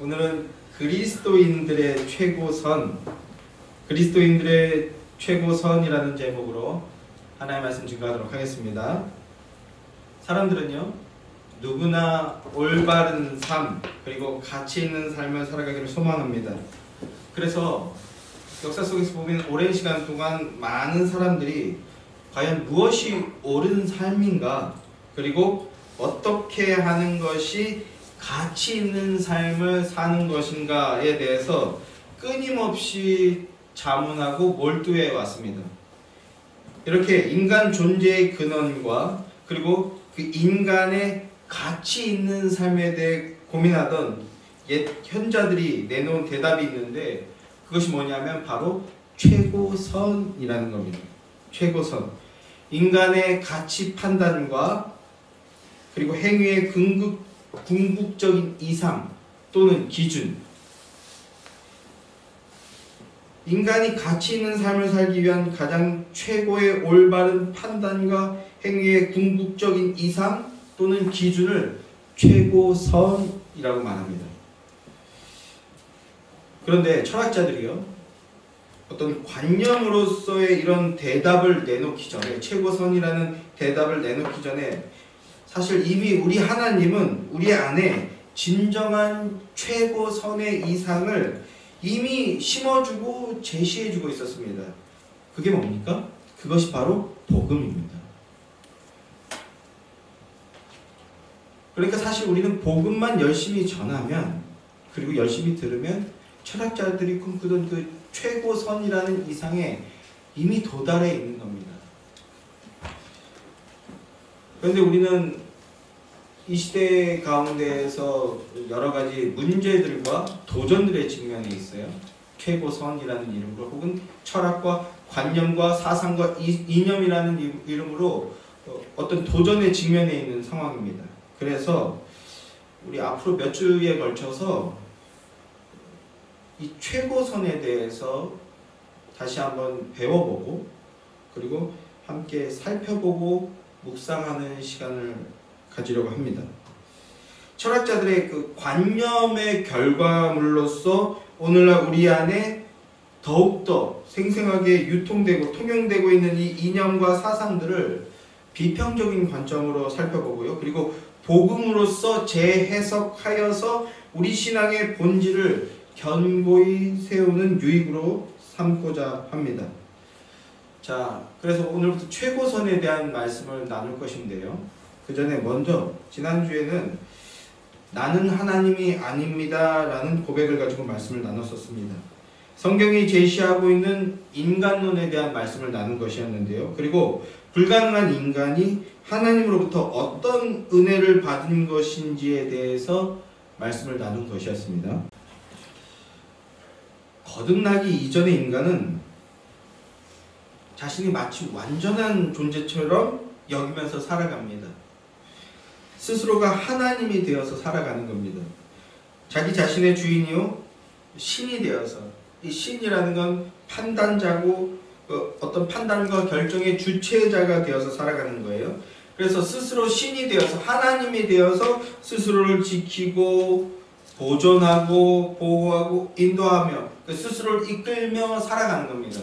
오늘은 그리스도인들의 최고선이라는 제목으로 하나님의 말씀 증거하도록 하겠습니다. 사람들은요, 누구나 올바른 삶, 그리고 가치 있는 삶을 살아가기를 소망합니다. 그래서 역사 속에서 보면 오랜 시간 동안 많은 사람들이 과연 무엇이 옳은 삶인가, 그리고 어떻게 하는 것이 가치 있는 삶을 사는 것인가에 대해서 끊임없이 자문하고 몰두해 왔습니다. 이렇게 인간 존재의 근원과 그리고 그 인간의 가치 있는 삶에 대해 고민하던 옛 현자들이 내놓은 대답이 있는데, 그것이 뭐냐면 바로 최고선이라는 겁니다. 최고선. 인간의 가치 판단과 그리고 행위의 궁극적인 이상 또는 기준, 인간이 가치 있는 삶을 살기 위한 가장 최고의 올바른 판단과 행위의 궁극적인 이상 또는 기준을 최고선이라고 말합니다. 그런데 철학자들이요, 어떤 관념으로서의 이런 대답을 내놓기 전에, 최고선이라는 대답을 내놓기 전에 사실 이미 우리 하나님은 우리 안에 진정한 최고선의 이상을 이미 심어주고 제시해주고 있었습니다. 그게 뭡니까? 그것이 바로 복음입니다. 그러니까 사실 우리는 복음만 열심히 전하면, 그리고 열심히 들으면 철학자들이 꿈꾸던 그 최고선이라는 이상에 이미 도달해 있는 겁니다. 그런데 우리는 이 시대 가운데에서 여러 가지 문제들과 도전들에 직면해 있어요. 최고선이라는 이름으로, 혹은 철학과 관념과 사상과 이념이라는 이름으로 어떤 도전에 직면해 있는 상황입니다. 그래서 우리 앞으로 몇 주에 걸쳐서 이 최고선에 대해서 다시 한번 배워보고, 그리고 함께 살펴보고 묵상하는 시간을 가지려고 합니다. 철학자들의 그 관념의 결과물로서 오늘날 우리 안에 더욱더 생생하게 유통되고 통용되고 있는 이 이념과 사상들을 비평적인 관점으로 살펴보고요, 그리고 복음으로서 재해석하여서 우리 신앙의 본질을 견고히 세우는 유익으로 삼고자 합니다. 자, 그래서 오늘부터 최고선에 대한 말씀을 나눌 것인데요, 그 전에 먼저 지난주에는 나는 하나님이 아닙니다 라는 고백을 가지고 말씀을 나눴었습니다. 성경이 제시하고 있는 인간론에 대한 말씀을 나눈 것이었는데요, 그리고 불가능한 인간이 하나님으로부터 어떤 은혜를 받은 것인지에 대해서 말씀을 나눈 것이었습니다. 거듭나기 이전의 인간은 자신이 마치 완전한 존재처럼 여기면서 살아갑니다. 스스로가 하나님이 되어서 살아가는 겁니다. 자기 자신의 주인이요, 신이 되어서, 이 신이라는 건 판단자고 어떤 판단과 결정의 주체자가 되어서 살아가는 거예요. 그래서 스스로 신이 되어서, 하나님이 되어서 스스로를 지키고 보존하고 보호하고 인도하며 스스로를 이끌며 살아가는 겁니다.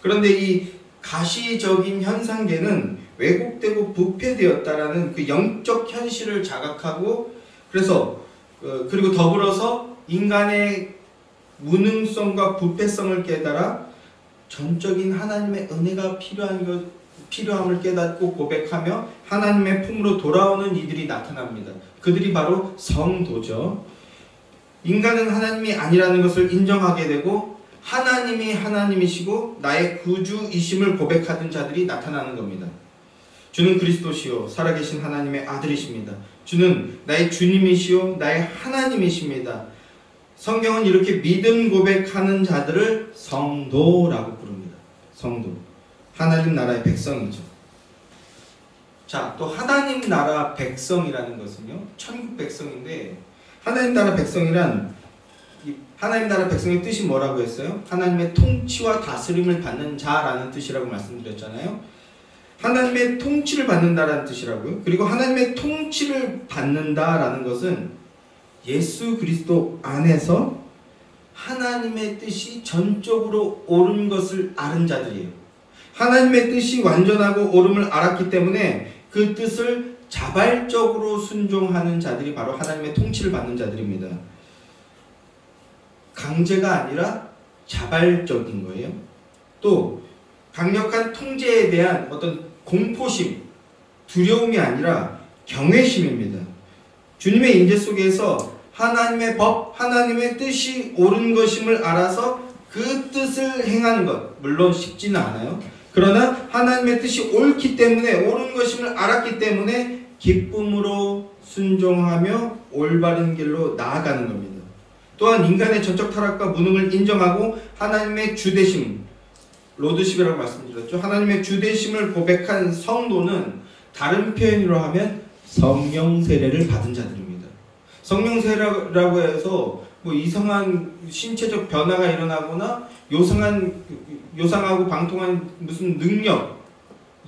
그런데 이 가시적인 현상계는 왜곡되고 부패되었다라는 그 영적 현실을 자각하고, 그래서 그리고 더불어서 인간의 무능성과 부패성을 깨달아 전적인 하나님의 은혜가 필요함을 깨닫고 고백하며 하나님의 품으로 돌아오는 이들이 나타납니다. 그들이 바로 성도죠. 인간은 하나님이 아니라는 것을 인정하게 되고 하나님이 하나님이시고 나의 구주이심을 고백하던 자들이 나타나는 겁니다. 주는 그리스도시요 살아계신 하나님의 아들이십니다. 주는 나의 주님이시요 나의 하나님이십니다. 성경은 이렇게 믿음 고백하는 자들을 성도라고 부릅니다. 성도. 하나님 나라의 백성이죠. 자, 또 하나님 나라 백성이라는 것은요, 천국 백성인데, 하나님 나라 백성이란, 하나님 나라 백성의 뜻이 뭐라고 했어요? 하나님의 통치와 다스림을 받는 자라는 뜻이라고 말씀드렸잖아요. 하나님의 통치를 받는다라는 뜻이라고요. 그리고 하나님의 통치를 받는다라는 것은 예수 그리스도 안에서 하나님의 뜻이 전적으로 옳은 것을 아는 자들이에요. 하나님의 뜻이 완전하고 옳음을 알았기 때문에 그 뜻을 자발적으로 순종하는 자들이 바로 하나님의 통치를 받는 자들입니다. 강제가 아니라 자발적인 거예요. 또 강력한 통제에 대한 어떤 공포심, 두려움이 아니라 경외심입니다. 주님의 임재 속에서 하나님의 법, 하나님의 뜻이 옳은 것임을 알아서 그 뜻을 행하는 것, 물론 쉽지는 않아요. 그러나 하나님의 뜻이 옳기 때문에, 옳은 것임을 알았기 때문에 기쁨으로 순종하며 올바른 길로 나아가는 겁니다. 또한 인간의 전적 타락과 무능을 인정하고 하나님의 주되심, 로드십이라고 말씀드렸죠. 하나님의 주되심을 고백한 성도는 다른 표현으로 하면 성령 세례를 받은 자들입니다. 성령 세례라고 해서 뭐 이상한 신체적 변화가 일어나거나 요상하고 방통한 무슨 능력,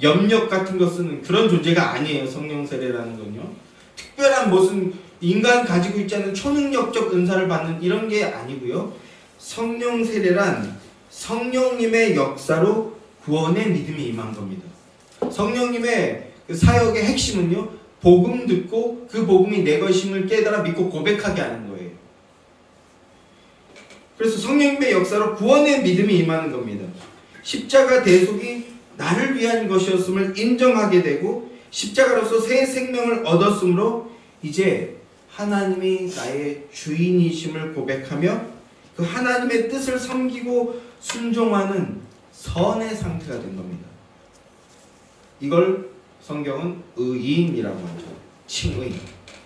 염력 같은 거 쓰는 그런 존재가 아니에요. 성령 세례라는 건요. 특별한 무슨 인간 가지고 있지 않은 초능력적 은사를 받는 이런 게 아니고요. 성령 세례란 성령님의 역사로 구원의 믿음이 임한 겁니다. 성령님의 그 사역의 핵심은요, 복음 듣고 그 복음이 내 것임을 깨달아 믿고 고백하게 하는 거예요. 그래서 성령님의 역사로 구원의 믿음이 임하는 겁니다. 십자가 대속이 나를 위한 것이었음을 인정하게 되고 십자가로서 새 생명을 얻었으므로 이제 하나님이 나의 주인이심을 고백하며 그 하나님의 뜻을 섬기고 순종하는 선의 상태가 된 겁니다. 이걸 성경은 의인이라고 하죠. 칭의,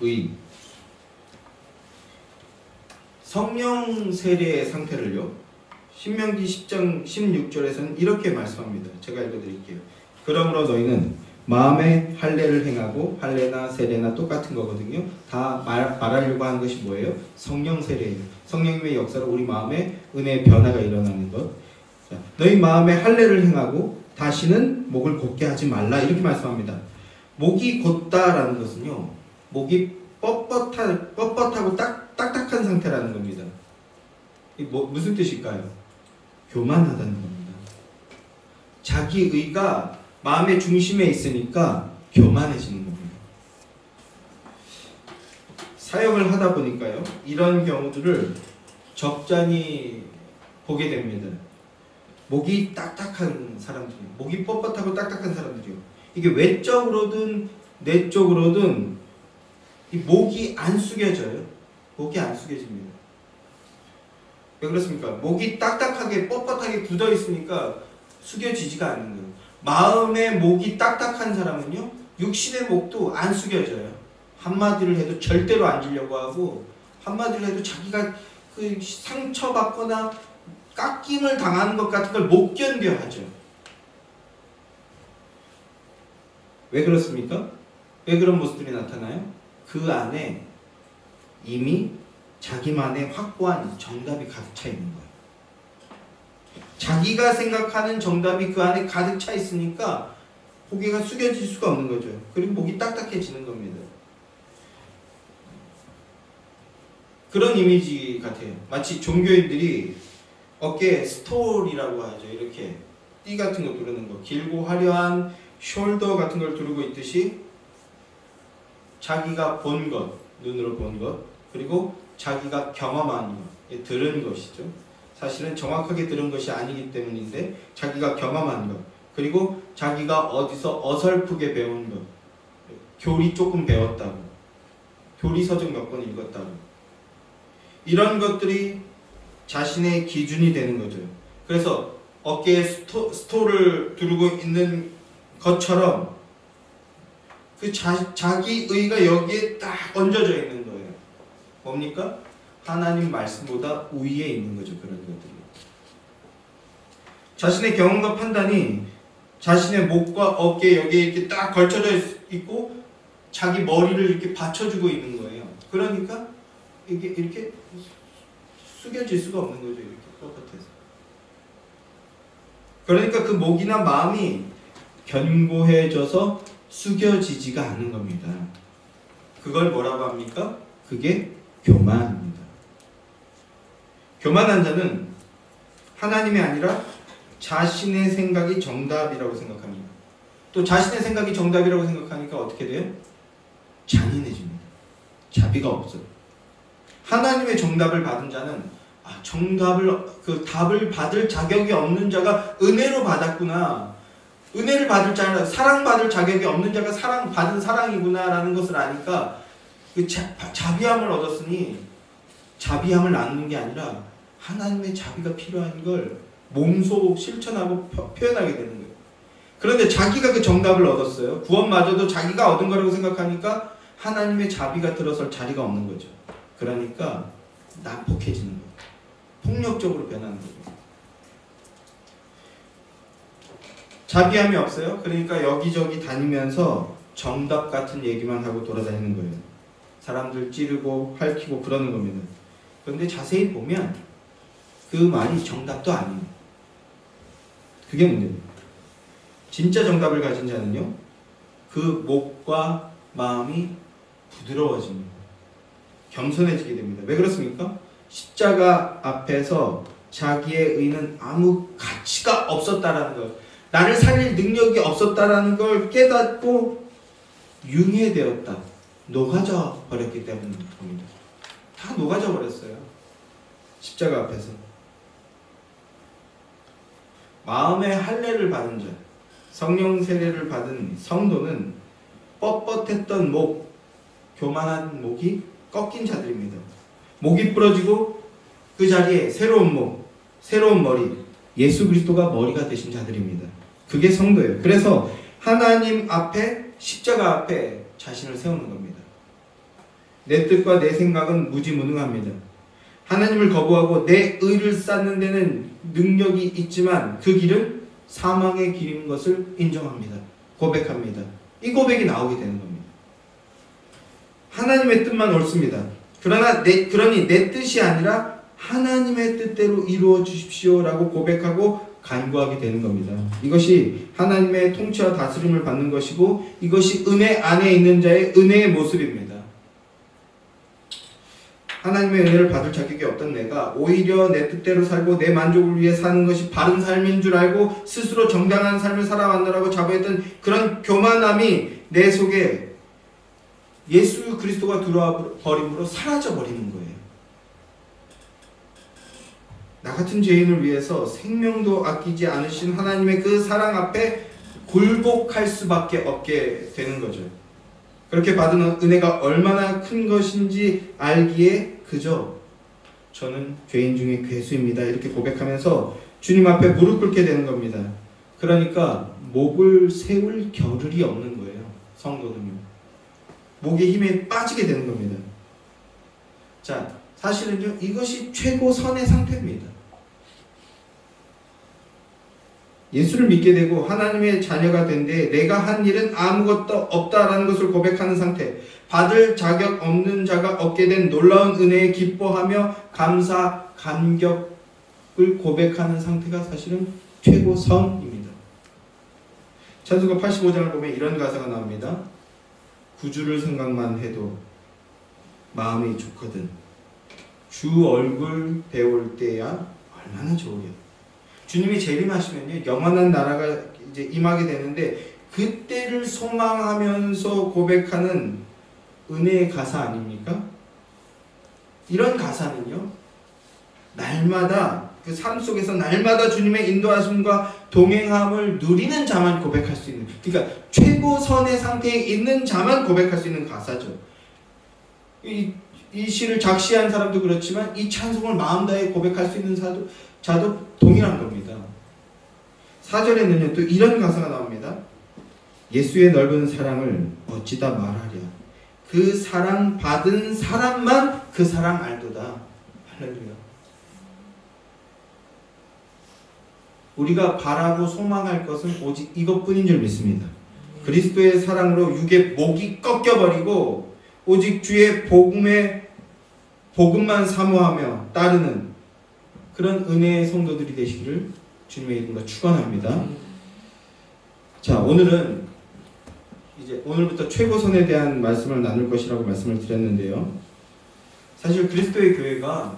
의인. 성령 세례의 상태를요, 신명기 10장 16절에서는 이렇게 말씀합니다. 제가 읽어드릴게요. 그러므로 너희는 마음에 할례를 행하고, 할례나 세례나 똑같은 거거든요. 다 말하려고 하는 것이 뭐예요? 성령 세례예요. 성령님의 역사로 우리 마음에 은혜의 변화가 일어나는 것. 자, 너희 마음에 할례를 행하고 다시는 목을 곧게 하지 말라, 이렇게 말씀합니다. 목이 곧다라는 것은요, 목이 뻣뻣하고 딱딱한 상태라는 겁니다. 무슨 뜻일까요? 교만하다는 겁니다. 자기 의가 마음의 중심에 있으니까 교만해지는 겁니다. 사역을 하다 보니까요, 이런 경우들을 적잖이 보게 됩니다. 목이 딱딱한 사람들이요, 목이 뻣뻣하고 딱딱한 사람들이요, 이게 외적으로든 내적으로든 이 목이 안 숙여져요. 목이 안 숙여집니다. 왜 그렇습니까? 목이 딱딱하게 뻣뻣하게 굳어 있으니까 숙여지지가 않는 거예요. 마음의 목이 딱딱한 사람은요, 육신의 목도 안 숙여져요. 한마디를 해도 절대로 안 지려고 하고, 한마디를 해도 자기가 그 상처받거나 깎임을 당하는 것 같은 걸 못 견뎌 하죠. 왜 그렇습니까? 왜 그런 모습들이 나타나요? 그 안에 이미 자기만의 확고한 정답이 가득 차 있는 거예요. 자기가 생각하는 정답이 그 안에 가득 차 있으니까 고개가 숙여질 수가 없는 거죠. 그리고 목이 딱딱해지는 겁니다. 그런 이미지 같아요. 마치 종교인들이 어깨에 스톨이라고 하죠. 이렇게 띠 같은 거 두르는 거, 길고 화려한 숄더 같은 걸 두르고 있듯이 자기가 본 것, 눈으로 본 것, 그리고 자기가 경험한 것, 들은 것이죠. 사실은 정확하게 들은 것이 아니기 때문인데 자기가 경험한 것, 그리고 자기가 어디서 어설프게 배운 것, 교리 조금 배웠다고, 교리 서적 몇 권 읽었다고, 이런 것들이 자신의 기준이 되는 거죠. 그래서 어깨에 스톨을 두르고 있는 것처럼 그 자기 의가 여기에 딱 얹어져 있는 거예요. 뭡니까? 하나님 말씀보다 우위에 있는 거죠. 그런 것들이. 자신의 경험과 판단이 자신의 목과 어깨 여기에 이렇게 딱 걸쳐져 있고 자기 머리를 이렇게 받쳐주고 있는 거예요. 그러니까 이게 이렇게 숙여질 수가 없는 거죠. 이렇게 뻣뻣해서. 그러니까 그 목이나 마음이 견고해져서 숙여지지가 않는 겁니다. 그걸 뭐라고 합니까? 그게 교만입니다. 교만한 자는 하나님이 아니라 자신의 생각이 정답이라고 생각합니다. 또 자신의 생각이 정답이라고 생각하니까 어떻게 돼요? 잔인해집니다. 자비가 없어요. 하나님의 정답을 받은 자는 그 답을 받을 자격이 없는 자가 은혜로 받았구나. 은혜를 받을 자는 사랑받을 자격이 없는 자가 받은 사랑이구나라는 것을 아니까 그 자비함을 얻었으니 자비함을 나누는 게 아니라 하나님의 자비가 필요한 걸 몸소 실천하고 표현하게 되는 거예요. 그런데 자기가 그 정답을 얻었어요. 구원마저도 자기가 얻은 거라고 생각하니까 하나님의 자비가 들어설 자리가 없는 거죠. 그러니까 난폭해지는 거예요. 폭력적으로 변하는 거죠. 자비함이 없어요. 그러니까 여기저기 다니면서 정답 같은 얘기만 하고 돌아다니는 거예요. 사람들 찌르고 핥히고 그러는 겁니다. 그런데 자세히 보면 그 말이 정답도 아니에요. 그게 문제입니다. 진짜 정답을 가진 자는요, 그 목과 마음이 부드러워집니다. 겸손해지게 됩니다. 왜 그렇습니까? 십자가 앞에서 자기의 의는 아무 가치가 없었다라는 것, 나를 살릴 능력이 없었다라는 걸 깨닫고 융해되었다, 녹아져 버렸기 때문입니다. 다 녹아져 버렸어요. 십자가 앞에서. 마음의 할례를 받은 자, 성령 세례를 받은 성도는 뻣뻣했던 목, 교만한 목이 꺾인 자들입니다. 목이 부러지고 그 자리에 새로운 목, 새로운 머리, 예수 그리스도가 머리가 되신 자들입니다. 그게 성도예요. 그래서 하나님 앞에, 십자가 앞에 자신을 세우는 겁니다. 내 뜻과 내 생각은 무지무능합니다. 하나님을 거부하고 내 의를 쌓는 데는 능력이 있지만 그 길은 사망의 길인 것을 인정합니다. 고백합니다. 이 고백이 나오게 되는 겁니다. 하나님의 뜻만 옳습니다. 그러니 내 뜻이 아니라 하나님의 뜻대로 이루어 주십시오라고 고백하고 간구하게 되는 겁니다. 이것이 하나님의 통치와 다스림을 받는 것이고 이것이 은혜 안에 있는 자의 은혜의 모습입니다. 하나님의 은혜를 받을 자격이 없던 내가 오히려 내 뜻대로 살고 내 만족을 위해 사는 것이 바른 삶인 줄 알고 스스로 정당한 삶을 살아왔느라고 자부했던 그런 교만함이 내 속에 예수 그리스도가 들어와 버림으로 사라져 버리는 거예요. 나 같은 죄인을 위해서 생명도 아끼지 않으신 하나님의 그 사랑 앞에 굴복할 수밖에 없게 되는 거죠. 그렇게 받은 은혜가 얼마나 큰 것인지 알기에 그저 저는 죄인 중에 괴수입니다 이렇게 고백하면서 주님 앞에 무릎 꿇게 되는 겁니다. 그러니까 목을 세울 겨를이 없는 거예요. 성도는요. 목의 힘에 빠지게 되는 겁니다. 자, 사실은요, 이것이 최고선의 상태입니다. 예수를 믿게 되고 하나님의 자녀가 된 데 내가 한 일은 아무것도 없다라는 것을 고백하는 상태, 받을 자격 없는 자가 얻게 된 놀라운 은혜에 기뻐하며 감사, 감격을 고백하는 상태가 사실은 최고선입니다. 찬송가 85장을 보면 이런 가사가 나옵니다. 구주를 생각만 해도 마음이 좋거든. 주 얼굴 배울 때야 얼마나 좋으려. 주님이 재림하시면요, 영원한 나라가 이제 임하게 되는데 그때를 소망하면서 고백하는 은혜의 가사 아닙니까? 이런 가사는요, 날마다 그 삶 속에서 날마다 주님의 인도하심과 동행함을 누리는 자만 고백할 수 있는, 그러니까 최고선의 상태에 있는 자만 고백할 수 있는 가사죠. 이 시를 작시한 사람도 그렇지만 이 찬송을 마음 다해 고백할 수 있는 자도 동일한 겁니다. 4절에는요, 또 이런 가사가 나옵니다. 예수의 넓은 사랑을 어찌다 말하랴. 그 사랑 받은 사람만 그 사랑 알도다. 할렐루야. 우리가 바라고 소망할 것은 오직 이것뿐인 줄 믿습니다. 그리스도의 사랑으로 육의 목이 꺾여버리고 오직 주의 복음만 사모하며 따르는 그런 은혜의 성도들이 되시기를 주님의 이름으로 축원합니다. 자, 오늘은 이제 오늘부터 최고선에 대한 말씀을 나눌 것이라고 말씀을 드렸는데요. 사실 그리스도의 교회가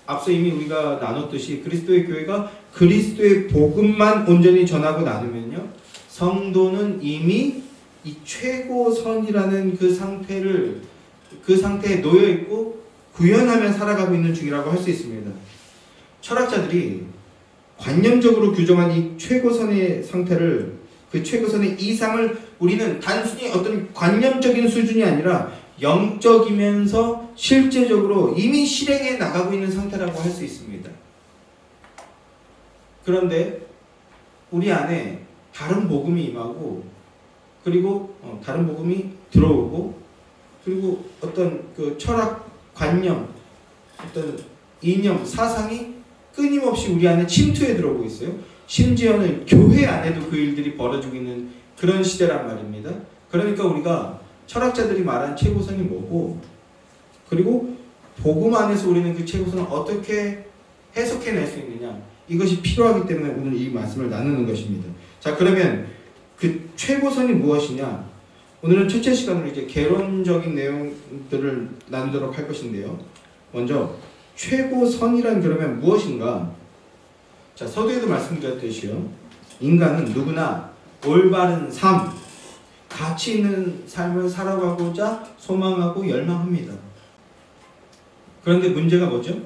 앞서 이미 우리가 나눴듯이 그리스도의 교회가 그리스도의 복음만 온전히 전하고 나누면요, 성도는 이미 이 최고선이라는 그 상태에 놓여 있고 구현하며 살아가고 있는 중이라고 할 수 있습니다. 철학자들이 관념적으로 규정한 이 최고선의 상태를, 그 최고선의 이상을 우리는 단순히 어떤 관념적인 수준이 아니라 영적이면서 실제적으로 이미 실행해 나가고 있는 상태라고 할 수 있습니다. 그런데 우리 안에 다른 복음이 임하고, 그리고 다른 복음이 들어오고, 그리고 어떤 그 철학, 관념, 어떤 이념, 사상이 끊임없이 우리 안에 침투해 들어오고 있어요. 심지어는 교회 안에도 그 일들이 벌어지고 있는 그런 시대란 말입니다. 그러니까 우리가 철학자들이 말한 최고선이 뭐고, 그리고 복음 안에서 우리는 그 최고선을 어떻게 해석해낼 수 있느냐, 이것이 필요하기 때문에 오늘 이 말씀을 나누는 것입니다. 자, 그러면 그 최고선이 무엇이냐? 오늘은 첫째 시간으로 이제 개론적인 내용들을 나누도록 할 것인데요. 먼저 최고선이란 그러면 무엇인가? 자, 서두에도 말씀드렸듯이요, 인간은 누구나 올바른 삶, 가치 있는 삶을 살아가고자 소망하고 열망합니다. 그런데 문제가 뭐죠?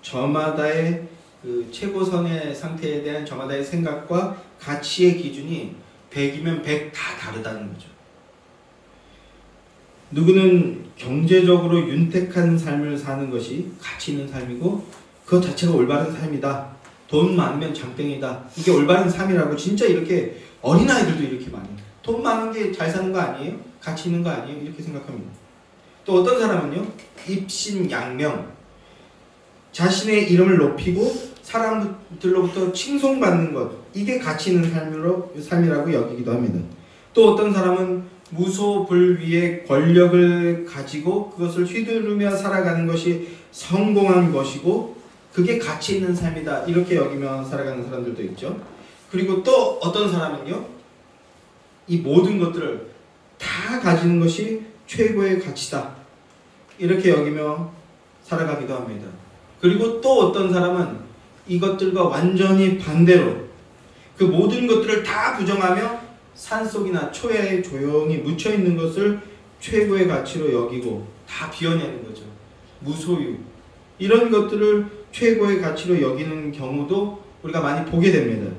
저마다의 그 최고선의 상태에 대한 저마다의 생각과 가치의 기준이 100이면 100 다 다르다는 거죠. 누구는 경제적으로 윤택한 삶을 사는 것이 가치 있는 삶이고 그것 자체가 올바른 삶이다. 돈 많으면 장땡이다. 이게 올바른 삶이라고 진짜 이렇게 어린아이들도 이렇게 많이 해요. 돈 많은 게 잘 사는 거 아니에요? 가치 있는 거 아니에요? 이렇게 생각합니다. 또 어떤 사람은요, 입신양명, 자신의 이름을 높이고 사람들로부터 칭송받는 것, 이게 가치 있는 삶이라고 여기기도 합니다. 또 어떤 사람은 무소불위의 권력을 가지고 그것을 휘두르며 살아가는 것이 성공한 것이고 그게 가치 있는 삶이다, 이렇게 여기며 살아가는 사람들도 있죠. 그리고 또 어떤 사람은요, 이 모든 것들을 다 가지는 것이 최고의 가치다, 이렇게 여기며 살아가기도 합니다. 그리고 또 어떤 사람은 이것들과 완전히 반대로 그 모든 것들을 다 부정하며 산속이나 초야에 조용히 묻혀있는 것을 최고의 가치로 여기고 다 비워내는 거죠. 무소유, 이런 것들을 최고의 가치로 여기는 경우도 우리가 많이 보게 됩니다.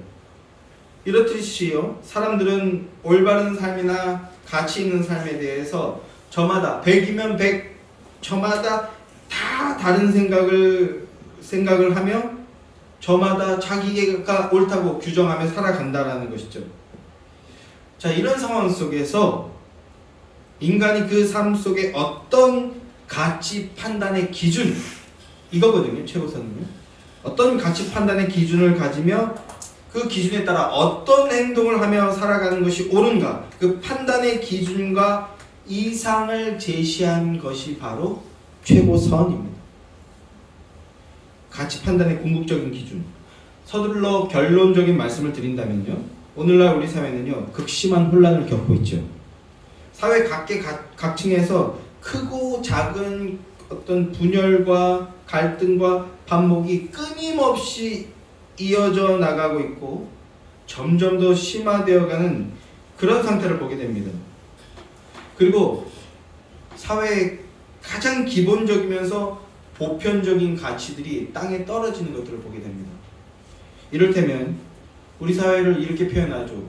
이렇듯이요, 사람들은 올바른 삶이나 가치 있는 삶에 대해서 저마다 100이면 100, 저마다 다 다른 생각을 하며 저마다 자기가 옳다고 규정하며 살아간다라는 것이죠. 자, 이런 상황 속에서 인간이 그 삶 속에 어떤 가치 판단의 기준, 이거거든요. 최고선은요, 어떤 가치 판단의 기준을 가지며 그 기준에 따라 어떤 행동을 하며 살아가는 것이 옳은가, 그 판단의 기준과 이상을 제시한 것이 바로 최고선입니다. 가치 판단의 궁극적인 기준. 서둘러 결론적인 말씀을 드린다면요, 오늘날 우리 사회는요, 극심한 혼란을 겪고 있죠. 사회 각층에서 크고 작은 어떤 분열과 갈등과 반목이 끊임없이 이어져 나가고 있고 점점 더 심화되어가는 그런 상태를 보게 됩니다. 그리고 사회의 가장 기본적이면서 보편적인 가치들이 땅에 떨어지는 것들을 보게 됩니다. 이를테면 우리 사회를 이렇게 표현하죠.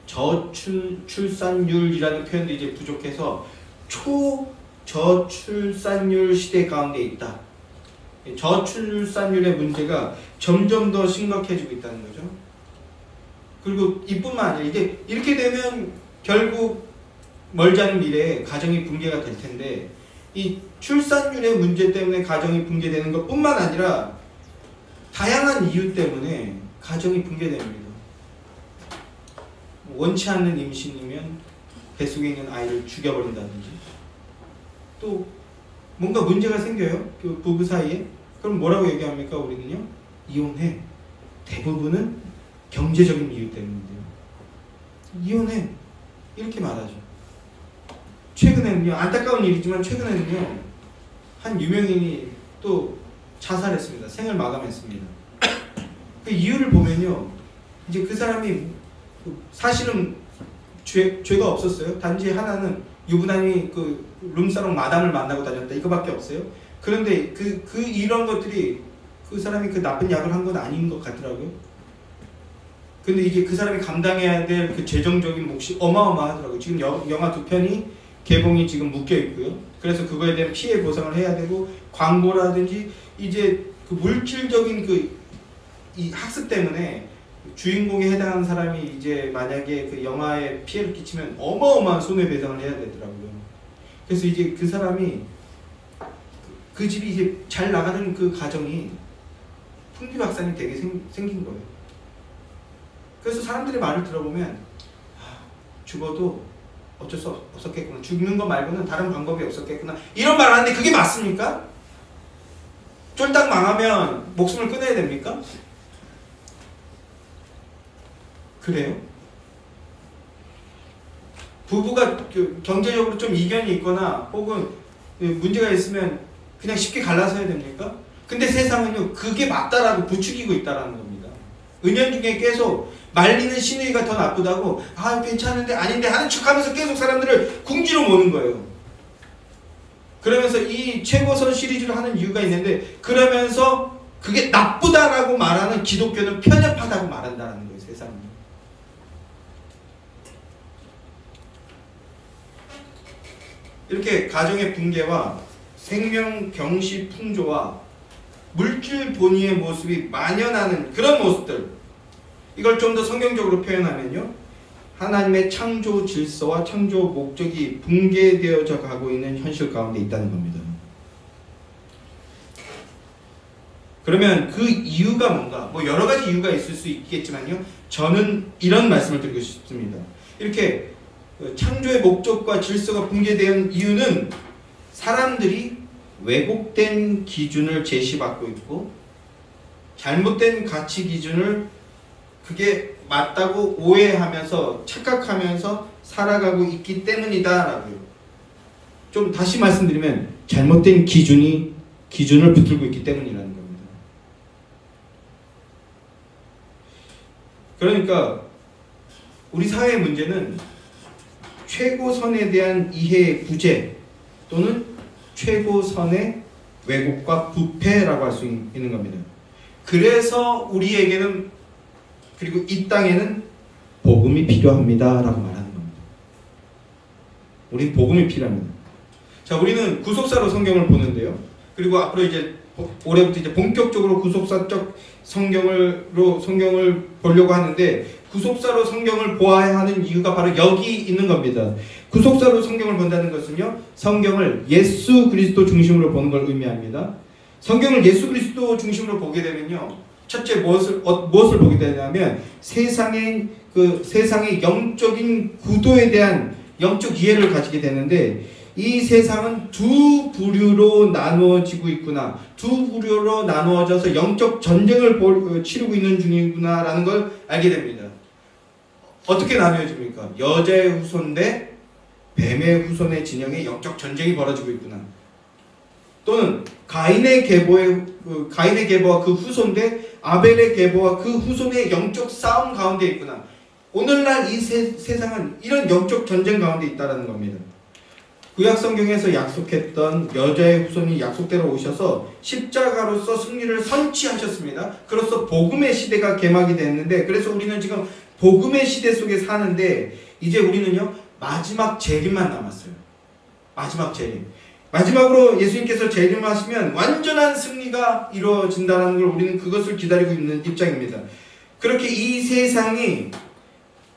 저출산율이라는 표현도 이제 부족해서 초저출산율 시대 가운데 있다. 저출산율의 문제가 점점 더 심각해지고 있다는 거죠. 그리고 이뿐만 아니라 이게 이렇게 되면 결국 멀지 않은 미래에 가정이 붕괴가 될 텐데, 이 출산율의 문제 때문에 가정이 붕괴되는 것뿐만 아니라 다양한 이유 때문에 가정이 붕괴됩니다. 원치 않는 임신이면 뱃속에 있는 아이를 죽여버린다든지, 또 뭔가 문제가 생겨요, 그 부부 사이에. 그럼 뭐라고 얘기합니까? 우리는요, 이혼해. 대부분은 경제적인 이유 때문인데요, 이혼해, 이렇게 말하죠. 최근에는요, 안타까운 일이지만 최근에는요, 한 유명인이 또 자살했습니다. 생을 마감했습니다. 그 이유를 보면요, 이제 그 사람이 사실은 죄가 없었어요. 단지 하나는 유부남이 그 룸사롱 마담을 만나고 다녔다, 이거밖에 없어요. 그런데 이런 것들이 그 사람이 그 나쁜 약을 한 건 아닌 것 같더라고요. 근데 이게 그 사람이 감당해야 될 그 재정적인 몫이 어마어마하더라고요. 지금 영화 2편이 개봉이 지금 묶여 있고요. 그래서 그거에 대한 피해 보상을 해야 되고, 광고라든지 이제 그 물질적인 이 학습 때문에 주인공에 해당하는 사람이 이제 만약에 그 영화에 피해를 끼치면 어마어마한 손해배상을 해야 되더라고요. 그래서 이제 그 사람이 그 집이 이제 잘 나가는 그 가정이 풍비박산이 되게 생긴 거예요. 그래서 사람들의 말을 들어보면 죽어도 어쩔 수 없었겠구나, 죽는 거 말고는 다른 방법이 없었겠구나, 이런 말 하는데 그게 맞습니까? 쫄딱 망하면 목숨을 끊어야 됩니까? 그래요? 부부가 경제적으로 좀 이견이 있거나 혹은 문제가 있으면 그냥 쉽게 갈라서야 됩니까? 근데 세상은요, 그게 맞다라고 부추기고 있다라는 겁니다. 은연중에 계속 말리는 시누이가 더 나쁘다고, 괜찮은데 아닌데 하는 척하면서 계속 사람들을 궁지로 모는 거예요. 그러면서 이 최고선 시리즈를 하는 이유가 있는데, 그러면서 그게 나쁘다라고 말하는 기독교는 편협하다고 말한다는 거예요, 세상은. 이렇게 가정의 붕괴와 생명 경시 풍조와 물질 본위의 모습이 만연하는 그런 모습들, 이걸 좀 더 성경적으로 표현하면요, 하나님의 창조 질서와 창조 목적이 붕괴되어져 가고 있는 현실 가운데 있다는 겁니다. 그러면 그 이유가 뭔가, 여러 가지 이유가 있을 수 있겠지만요, 저는 이런 말씀을 드리고 싶습니다. 이렇게 창조의 목적과 질서가 붕괴된 이유는 사람들이 왜곡된 기준을 제시받고 있고, 잘못된 가치 기준을 그게 맞다고 오해하면서 착각하면서 살아가고 있기 때문이다라고요. 좀 다시 말씀드리면 잘못된 기준을 붙들고 있기 때문이라는 겁니다. 그러니까 우리 사회의 문제는 최고선에 대한 이해의 부재 또는 최고선의 왜곡과 부패라고 할 수 있는 겁니다. 그래서 우리에게는, 그리고 이 땅에는 복음이 필요합니다 라고 말하는 겁니다. 우린 복음이 필요합니다. 자, 우리는 구속사로 성경을 보는데요, 그리고 앞으로 이제 올해부터 이제 본격적으로 구속사적 성경을 보려고 하는데, 구속사로 성경을 보아야 하는 이유가 바로 여기 있는 겁니다. 구속사로 성경을 본다는 것은요, 성경을 예수 그리스도 중심으로 보는 걸 의미합니다. 성경을 예수 그리스도 중심으로 보게 되면요, 첫째 무엇을 보게 되냐면 세상의 영적인 구도에 대한 영적 이해를 가지게 되는데, 이 세상은 두 부류로 나누어지고 있구나, 두 부류로 나누어져서 영적 전쟁을 치르고 있는 중이구나 라는 걸 알게 됩니다. 어떻게 나누어집니까? 여자의 후손 대 뱀의 후손의 진영에 영적 전쟁이 벌어지고 있구나. 또는 가인의 계보와 그 후손 대 아벨의 계보와 그 후손의 영적 싸움 가운데 있구나. 오늘날 이 세상은 이런 영적 전쟁 가운데 있다는 겁니다. 구약 성경에서 약속했던 여자의 후손이 약속대로 오셔서 십자가로서 승리를 선취하셨습니다. 그로써 복음의 시대가 개막이 됐는데, 그래서 우리는 지금 복음의 시대 속에 사는데, 이제 우리는요, 마지막 재림만 남았어요. 마지막 재림. 마지막으로 예수님께서 재림하시면 완전한 승리가 이루어진다는 걸 우리는 그것을 기다리고 있는 입장입니다. 그렇게 이 세상이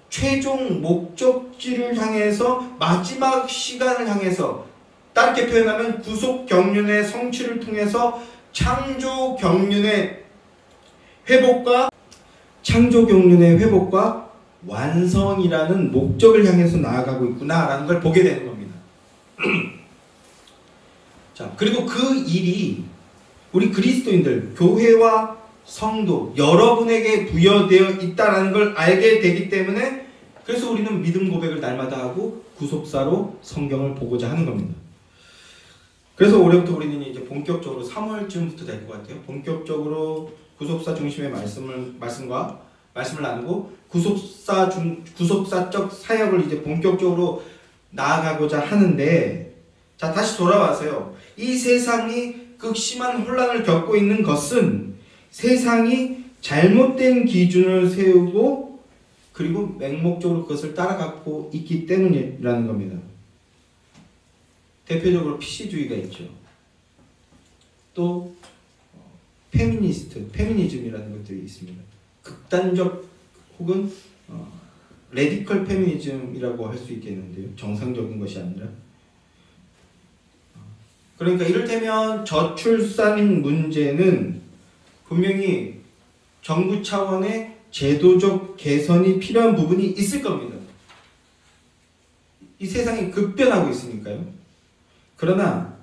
최종 목적지를 향해서, 마지막 시간을 향해서, 짧게 표현하면 구속 경륜의 성취를 통해서 창조 경륜의 회복과 완성이라는 목적을 향해서 나아가고 있구나라는 걸 보게 되는 겁니다. 자, 그리고 그 일이 우리 그리스도인들, 교회와 성도, 여러분에게 부여되어 있다는 걸 알게 되기 때문에, 그래서 우리는 믿음 고백을 날마다 하고 구속사로 성경을 보고자 하는 겁니다. 그래서 올해부터 우리는 이제 본격적으로 3월쯤부터 될 것 같아요. 본격적으로 구속사 중심의 말씀을 나누고 구속사적 사역을 이제 본격적으로 나아가고자 하는데, 자, 다시 돌아와서요. 이 세상이 극심한 혼란을 겪고 있는 것은 세상이 잘못된 기준을 세우고 그리고 맹목적으로 그것을 따라가고 있기 때문이라는 겁니다. 대표적으로 PC주의가 있죠. 또 페미니즘이라는 것들이 있습니다. 극단적 혹은 레디컬 페미니즘이라고 할 수 있겠는데요. 정상적인 것이 아니라. 그러니까 이를테면 저출산 문제는 분명히 정부 차원의 제도적 개선이 필요한 부분이 있을 겁니다. 이 세상이 급변하고 있으니까요. 그러나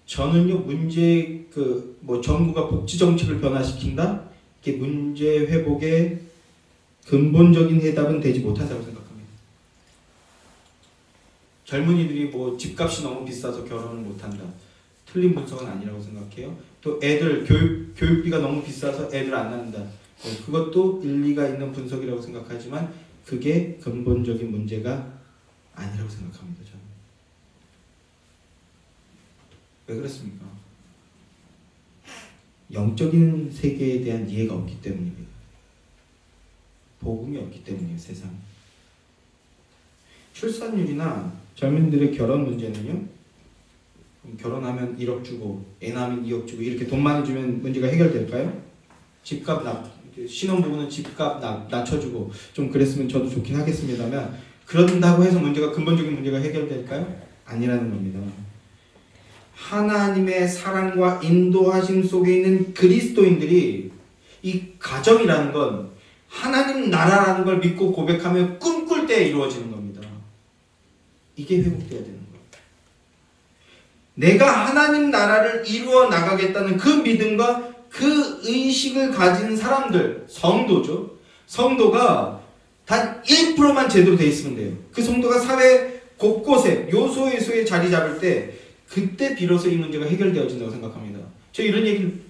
저는요, 정부가 복지 정책을 변화시킨다? 이게 문제 회복의 근본적인 해답은 되지 못한다고 생각합니다. 젊은이들이 집값이 너무 비싸서 결혼을 못한다. 틀린 분석은 아니라고 생각해요. 또 애들 교육비가 너무 비싸서 애들 안 낳는다. 그것도 일리가 있는 분석이라고 생각하지만 그게 근본적인 문제가 아니라고 생각합니다. 저는. 왜 그렇습니까? 영적인 세계에 대한 이해가 없기 때문입니다. 복음이 없기 때문이에요. 세상에. 출산율이나 젊은이들의 결혼 문제는요, 결혼하면 1억 주고 애 낳으면 2억 주고 이렇게 돈 많이 주면 문제가 해결될까요? 신혼부부는 집값 낮춰주고 좀 그랬으면 저도 좋긴 하겠습니다만, 그런다고 해서 근본적인 문제가 해결될까요? 아니라는 겁니다. 하나님의 사랑과 인도하심 속에 있는 그리스도인들이 이 가정이라는 건 하나님 나라라는 걸 믿고 고백하며 꿈꿀 때 이루어지는 겁니다. 이게 회복되어야 되는 거예요. 내가 하나님 나라를 이루어 나가겠다는 그 믿음과 그 의식을 가진 사람들, 성도죠. 성도가 단 1%만 제대로 돼 있으면 돼요. 그 성도가 사회 곳곳에 요소요소에 자리 잡을 때 그때 비로소 이 문제가 해결되어진다고 생각합니다. 저 이런 얘기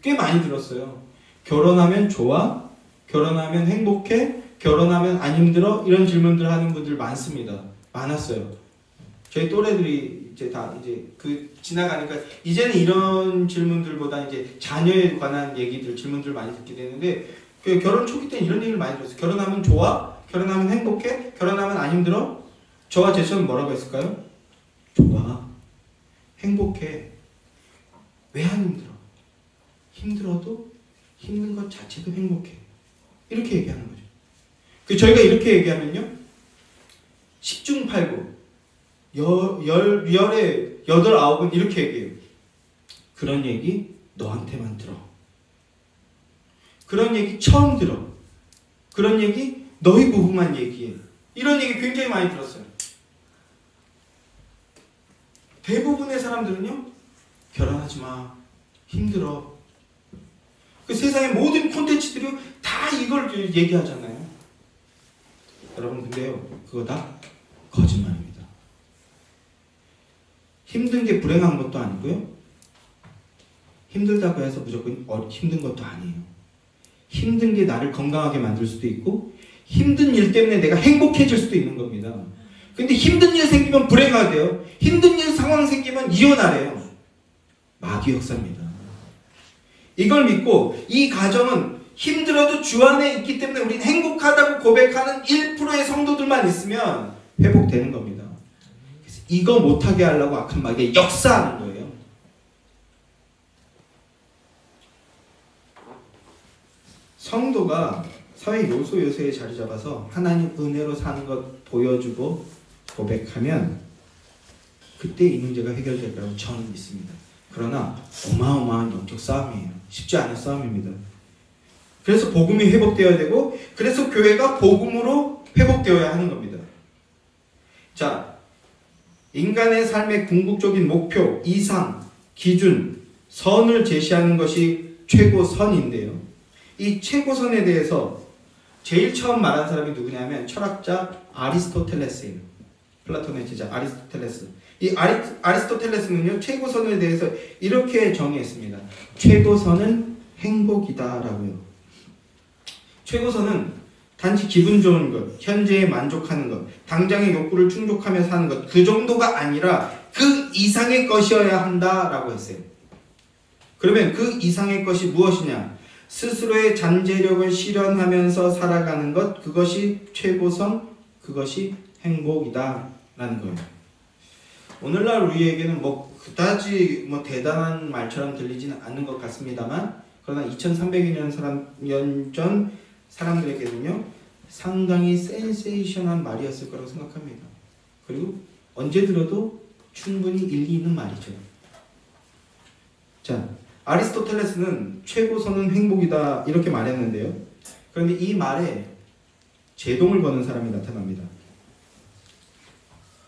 꽤 많이 들었어요. 결혼하면 좋아? 결혼하면 행복해? 결혼하면 안 힘들어? 이런 질문들 하는 분들 많았어요. 저희 또래들이 지나가니까 이제는 이런 질문들보다 이제 자녀에 관한 질문들 많이 듣게 되는데, 결혼 초기 때는 이런 얘기를 많이 들었어요. 결혼하면 좋아? 결혼하면 행복해? 결혼하면 안 힘들어? 저와 제처럼 뭐라고 했을까요? 좋아. 행복해. 왜 안 힘들어? 힘들어도 힘든 것 자체도 행복해. 이렇게 얘기하는 거죠. 저희가 이렇게 얘기하면요, 10중 8구 열에 8, 9은 이렇게 얘기해요. 그런 얘기 너한테만 들어. 그런 얘기 처음 들어. 그런 얘기 너희 부부만 얘기해. 이런 얘기 굉장히 많이 들었어요. 대부분의 사람들은요, 결혼하지 마. 힘들어. 그 세상의 모든 콘텐츠들이 다 이걸 얘기하잖아요. 여러분, 근데요, 그거 다 거짓말입니다. 힘든 게 불행한 것도 아니고요, 힘들다고 해서 무조건 힘든 것도 아니에요. 힘든 게 나를 건강하게 만들 수도 있고, 힘든 일 때문에 내가 행복해질 수도 있는 겁니다. 근데 힘든 일 생기면 불행하대요. 힘든 일 상황 생기면 이혼하래요. 마귀 역사입니다. 이걸 믿고 이 가정은 힘들어도 주 안에 있기 때문에 우린 행복하다고 고백하는 1%의 성도들만 있으면 회복되는 겁니다. 그래서 이거 못하게 하려고 악한 마귀가 역사하는 거예요. 성도가 사회 요소요소에 자리 잡아서 하나님 은혜로 사는 것 보여주고 고백하면 그때 이 문제가 해결될 거라고 저는 믿습니다. 그러나 어마어마한 영적 싸움이에요. 쉽지 않은 싸움입니다. 그래서 복음이 회복되어야 되고, 그래서 교회가 복음으로 회복되어야 하는 겁니다. 자, 인간의 삶의 궁극적인 목표, 이상, 기준, 선을 제시하는 것이 최고선인데요. 이 최고선에 대해서 제일 처음 말한 사람이 누구냐면 철학자 아리스토텔레스예요. 플라톤의 제자 아리스토텔레스. 이 아리스토텔레스는요, 최고선에 대해서 이렇게 정의했습니다. 최고선은 행복이다라고요. 최고선은 단지 기분 좋은 것, 현재에 만족하는 것, 당장의 욕구를 충족하며 사는 것, 그 정도가 아니라 그 이상의 것이어야 한다라고 했어요. 그러면 그 이상의 것이 무엇이냐? 스스로의 잠재력을 실현하면서 살아가는 것, 그것이 최고선, 그것이 행복이다라는 거예요. 오늘날 우리에게는 그다지 대단한 말처럼 들리지는 않는 것 같습니다만, 그러나 2300년 전 사람들에게는요, 상당히 센세이션한 말이었을 거라고 생각합니다. 그리고 언제 들어도 충분히 일리 있는 말이죠. 자, 아리스토텔레스는 최고선은 행복이다 이렇게 말했는데요. 그런데 이 말에 제동을 거는 사람이 나타납니다.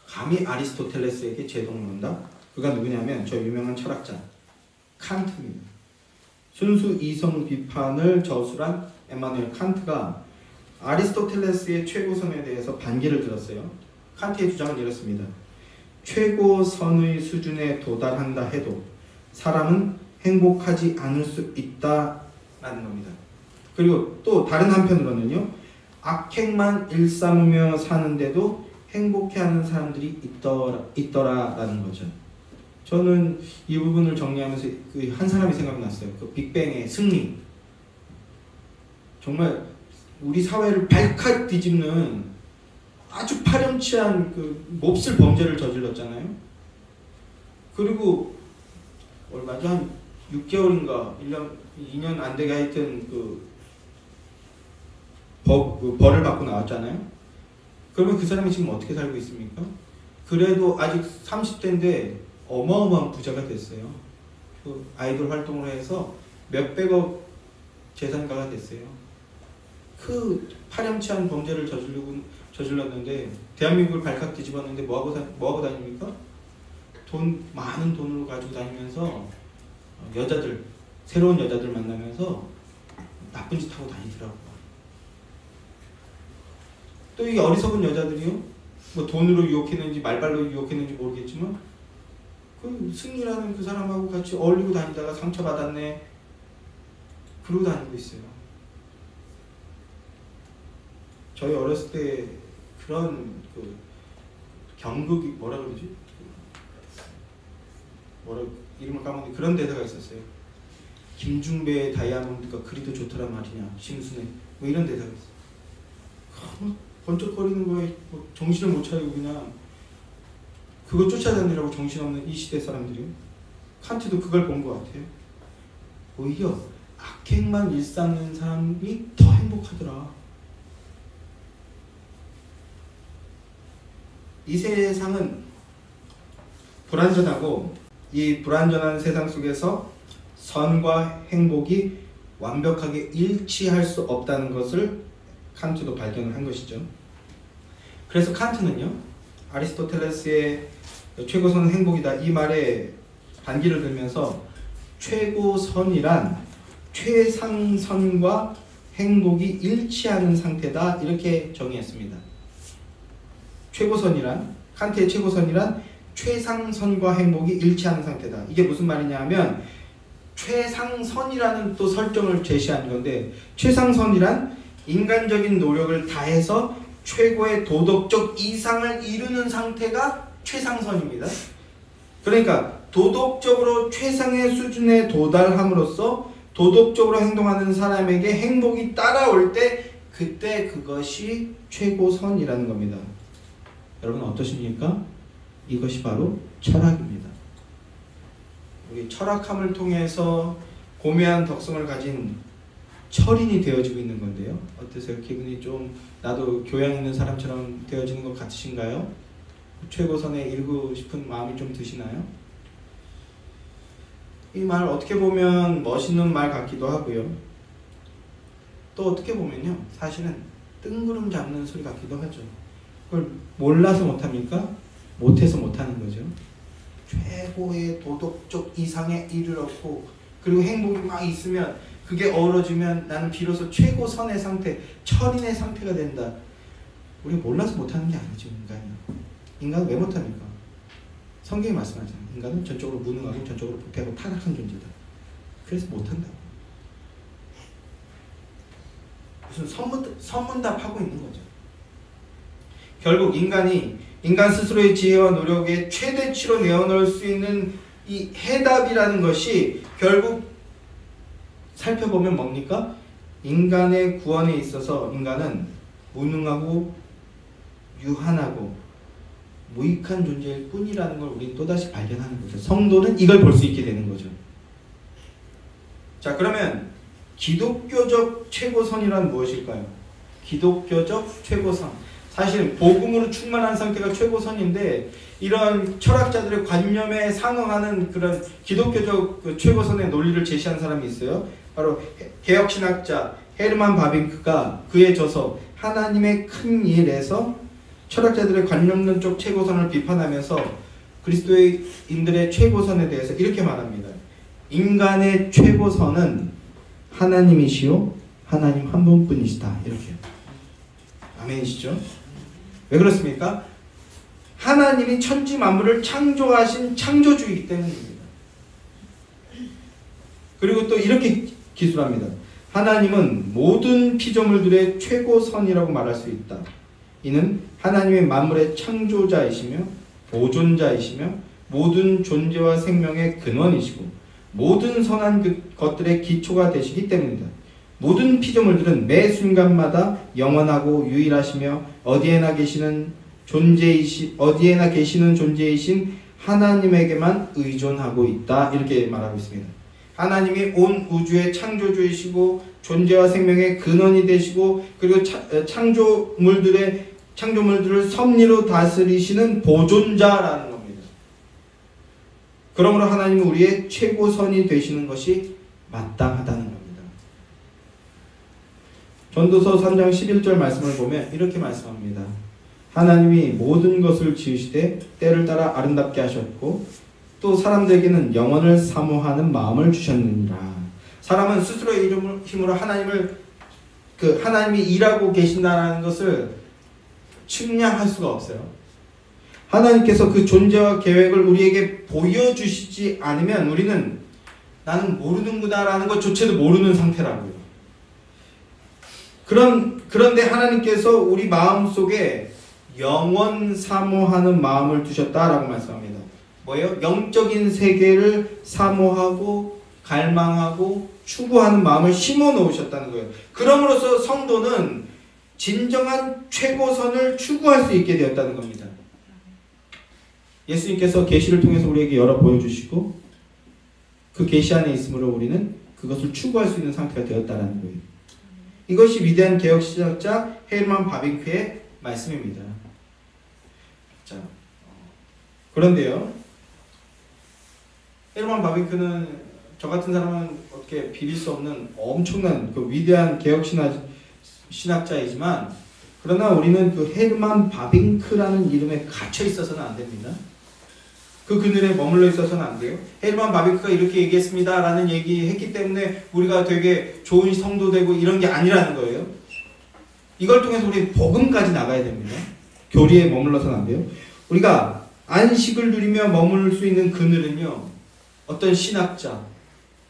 감히 아리스토텔레스에게 제동을 건다? 그가 누구냐면 저 유명한 철학자 칸트입니다. 순수 이성 비판을 저술한 에마누엘 칸트가 아리스토텔레스의 최고선에 대해서 반기를 들었어요. 칸트의 주장은 이렇습니다. 최고선의 수준에 도달한다 해도 사람은 행복하지 않을 수 있다라는 겁니다. 그리고 또 다른 한편으로는요, 악행만 일삼으며 사는데도 행복해하는 사람들이 있더라라는 거죠. 저는 이 부분을 정리하면서 한 사람이 생각났어요. 그 빅뱅의 승리. 정말 우리 사회를 발칵 뒤집는 아주 파렴치한 몹쓸 범죄를 저질렀잖아요. 그리고 얼마죠? 한 6개월인가 1년, 2년 안 되게 하여튼 벌을 받고 나왔잖아요. 그러면 그 사람이 지금 어떻게 살고 있습니까? 그래도 아직 30대인데 어마어마한 부자가 됐어요. 아이돌 활동을 해서 몇백억 재산가가 됐어요. 그 파렴치한 범죄를 저질렀는데 대한민국을 발칵 뒤집었는데 뭐하고 다닙니까? 많은 돈을 가지고 다니면서 여자들, 새로운 여자들 만나면서 나쁜 짓 하고 다니더라고요. 또 이 어리석은 여자들이요, 돈으로 유혹했는지 말발로 유혹했는지 모르겠지만 그 승리라는 그 사람하고 같이 어울리고 다니다가 상처받았네 그러고 다니고 있어요. 저희 어렸을 때 그런 경극이 뭐라 그러지? 이름을 까먹는데 그런 대사가 있었어요. 김중배의 다이아몬드가 그리도 좋더라 말이냐, 심순애, 이런 대사가 있어요. 번쩍거리는 거에 정신을 못 차리고 그냥 그거 쫓아다니라고 정신없는 이 시대 사람들이요. 칸트도 그걸 본 것 같아요. 오히려 악행만 일삼는 사람이 더 행복하더라. 이 세상은 불완전하고 이 불완전한 세상 속에서 선과 행복이 완벽하게 일치할 수 없다는 것을 칸트도 발견을 한 것이죠. 그래서 칸트는요, 아리스토텔레스의 최고선은 행복이다 이 말에 반기를 들면서 최고선이란 최상선과 행복이 일치하는 상태다 이렇게 정의했습니다. 칸트의 최고선이란 최상선과 행복이 일치하는 상태다. 이게 무슨 말이냐 하면 최상선이라는 또 설정을 제시한 건데, 최상선이란 인간적인 노력을 다해서 최고의 도덕적 이상을 이루는 상태가 최상선입니다. 그러니까 도덕적으로 최상의 수준에 도달함으로써 도덕적으로 행동하는 사람에게 행복이 따라올 때 그때 그것이 최고선이라는 겁니다. 여러분 어떠십니까? 이것이 바로 철학입니다. 우리 철학함을 통해서 고매한 덕성을 가진 철인이 되어지고 있는 건데요. 어떠세요? 기분이 좀 나도 교양 있는 사람처럼 되어지는 것 같으신가요? 최고선에 이르고 싶은 마음이 좀 드시나요? 이 말 어떻게 보면 멋있는 말 같기도 하고요. 또 어떻게 보면요, 사실은 뜬구름 잡는 소리 같기도 하죠. 그걸 몰라서 못합니까? 못해서 못하는 거죠. 최고의 도덕적 이상에 이르렀고 그리고 행복이 막 있으면 그게 어우러지면 나는 비로소 최고선의 상태, 철인의 상태가 된다. 우리 몰라서 못하는 게 아니죠. 인간은 왜 못합니까? 성경이 말씀하잖아요. 인간은 전적으로 무능하고 전적으로 부패하고 타락한 존재다. 그래서 못한다. 무슨 선문답하고 있는 거죠. 결국 인간 스스로의 지혜와 노력에 최대치로 내어놓을 수 있는 이 해답이라는 것이 결국 살펴보면 뭡니까? 인간의 구원에 있어서 인간은 무능하고 유한하고 무익한 존재일 뿐이라는 걸 우리는 또다시 발견하는 거죠. 성도는 이걸 볼 수 있게 되는 거죠. 자, 그러면 기독교적 최고선이란 무엇일까요? 기독교적 최고선. 사실 복음으로 충만한 상태가 최고선인데 이런 철학자들의 관념에 상응하는 그런 기독교적 그 최고선의 논리를 제시한 사람이 있어요. 바로 개혁신학자 헤르만 바빙크가 그의 저서 하나님의 큰 일에서 철학자들의 관념론적 최고선을 비판하면서 그리스도인들의 최고선에 대해서 이렇게 말합니다. 인간의 최고선은 하나님이시요 하나님 한 분뿐이시다. 이렇게요. 아멘이시죠? 왜 그렇습니까? 하나님이 천지 만물을 창조하신 창조주이기 때문입니다. 그리고 또 이렇게 기술합니다. 하나님은 모든 피조물들의 최고선이라고 말할 수 있다. 이는 하나님의 만물의 창조자이시며 보존자이시며 모든 존재와 생명의 근원이시고 모든 선한 것들의 기초가 되시기 때문이다. 모든 피조물들은 매 순간마다 영원하고 유일하시며 어디에나 계시는 존재이신 하나님에게만 의존하고 있다. 이렇게 말하고 있습니다. 하나님이 온 우주의 창조주이시고 존재와 생명의 근원이 되시고 그리고 창조물들을 섭리로 다스리시는 보존자라는 겁니다. 그러므로 하나님은 우리의 최고선이 되시는 것이 마땅하다는 겁니다. 전도서 3장 11절 말씀을 보면 이렇게 말씀합니다. 하나님이 모든 것을 지으시되 때를 따라 아름답게 하셨고 또 사람들에게는 영원을 사모하는 마음을 주셨느니라. 사람은 스스로의 힘으로 하나님이 일하고 계신다는 것을 측량할 수가 없어요. 하나님께서 그 존재와 계획을 우리에게 보여주시지 않으면 우리는 나는 모르는구나라는 것조차도 모르는 상태라고요. 그런데 하나님께서 우리 마음속에 영원 사모하는 마음을 두셨다라고 말씀합니다. 뭐예요? 영적인 세계를 사모하고 갈망하고 추구하는 마음을 심어 놓으셨다는 거예요. 그럼으로써 성도는 진정한 최고선을 추구할 수 있게 되었다는 겁니다. 예수님께서 계시를 통해서 우리에게 열어 보여주시고 그 계시 안에 있으므로 우리는 그것을 추구할 수 있는 상태가 되었다는 거예요. 이것이 위대한 개혁신학자 헤르만 바빙크의 말씀입니다. 자, 그런데요, 헤르만 바빙크는 저 같은 사람은 어떻게 비빌 수 없는 엄청난 그 위대한 개혁신학자이지만 그러나 우리는 그 헤르만 바빙크라는 이름에 갇혀 있어서는 안 됩니다. 그 그늘에 머물러 있어서는 안 돼요. 헤르만 바빙크가 이렇게 얘기했습니다 라는 얘기했기 때문에 우리가 되게 좋은 성도 되고 이런 게 아니라는 거예요. 이걸 통해서 우리 복음까지 나가야 됩니다. 교리에 머물러서는 안 돼요. 우리가 안식을 누리며 머물 수 있는 그늘은요, 어떤 신학자,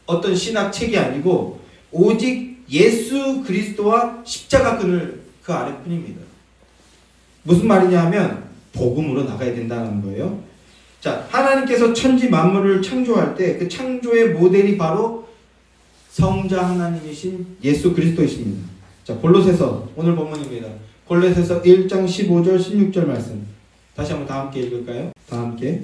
어떤 신학책이 아니고 오직 예수 그리스도와 십자가 그늘 그 아래뿐입니다. 무슨 말이냐 하면 복음으로 나가야 된다는 거예요. 자, 하나님께서 천지 만물을 창조할 때 그 창조의 모델이 바로 성자 하나님이신 예수 그리스도이십니다. 자, 골로새서 오늘 본문입니다. 골로새서 1장 15절 16절 말씀 다시 한번 다 함께 읽을까요? 다 함께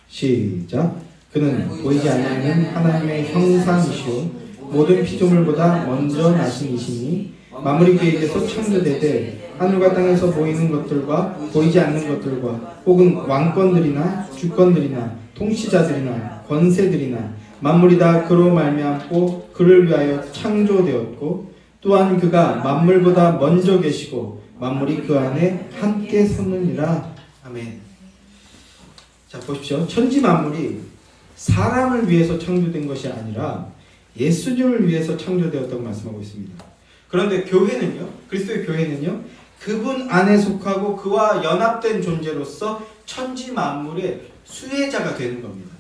시작. 그는 보이지 않는 하나님의 형상이시오 모든 피조물보다 먼저 나신 이시니 만물이 그에게서 창조되되 하늘과 땅에서 보이는 것들과 보이지 않는 것들과 혹은 왕권들이나 주권들이나 통치자들이나 권세들이나 만물이 다 그로 말미암고 그를 위하여 창조되었고 또한 그가 만물보다 먼저 계시고 만물이 그 안에 함께 섰느니라. 아멘. 자, 보십시오. 천지 만물이 사람을 위해서 창조된 것이 아니라 예수님을 위해서 창조되었다고 말씀하고 있습니다. 그런데 교회는요, 그리스도의 교회는요, 그분 안에 속하고 그와 연합된 존재로서 천지 만물의 수혜자가 되는 겁니다.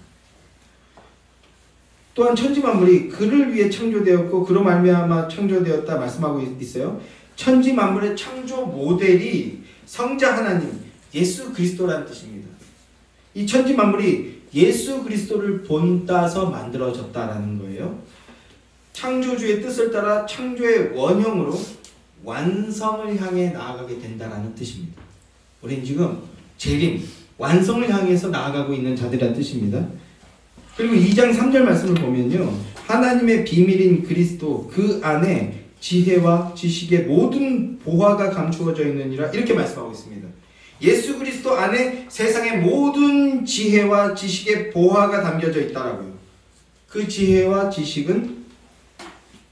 또한 천지 만물이 그를 위해 창조되었고 그로 말미암아 창조되었다 말씀하고 있어요. 천지 만물의 창조 모델이 성자 하나님 예수 그리스도라는 뜻입니다. 이 천지 만물이 예수 그리스도를 본따서 만들어졌다라는 거예요. 창조주의 뜻을 따라 창조의 원형으로 완성을 향해 나아가게 된다라는 뜻입니다. 우리는 지금 재림, 완성을 향해서 나아가고 있는 자들이라는 뜻입니다. 그리고 2장 3절 말씀을 보면요. 하나님의 비밀인 그리스도 그 안에 지혜와 지식의 모든 보화가 감추어져 있느니라 이렇게 말씀하고 있습니다. 예수 그리스도 안에 세상의 모든 지혜와 지식의 보화가 담겨져 있다라고요. 그 지혜와 지식은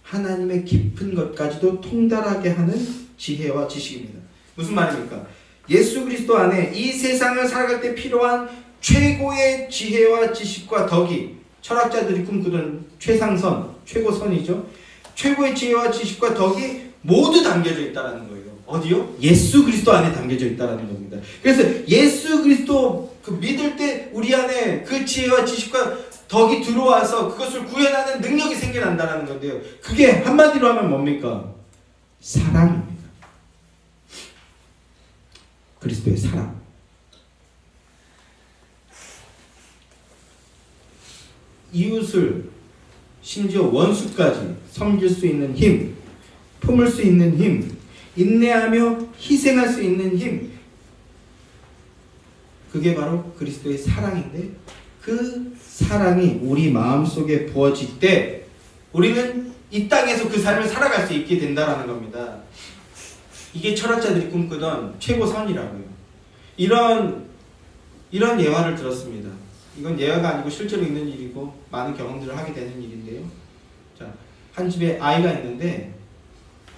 하나님의 깊은 것까지도 통달하게 하는 지혜와 지식입니다. 무슨 말입니까? 예수 그리스도 안에 이 세상을 살아갈 때 필요한 최고의 지혜와 지식과 덕이 철학자들이 꿈꾸던 최상선, 최고선이죠. 최고의 지혜와 지식과 덕이 모두 담겨져 있다는 거예요. 어디요? 예수 그리스도 안에 담겨져 있다는 겁니다. 그래서 예수 그리스도 믿을 때 우리 안에 그 지혜와 지식과 덕이 들어와서 그것을 구현하는 능력이 생겨난다는 건데요. 그게 한마디로 하면 뭡니까? 사랑입니다. 그리스도의 사랑. 이웃을 심지어 원수까지 섬길 수 있는 힘, 품을 수 있는 힘, 인내하며 희생할 수 있는 힘, 그게 바로 그리스도의 사랑인데 그 사랑이 우리 마음속에 부어질 때 우리는 이 땅에서 그 삶을 살아갈 수 있게 된다는 겁니다. 이게 철학자들이 꿈꾸던 최고선이라고요. 이런 예화를 들었습니다. 이건 예화가 아니고 실제로 있는 일이고 많은 경험들을 하게 되는 일인데요. 자, 한 집에 아이가 있는데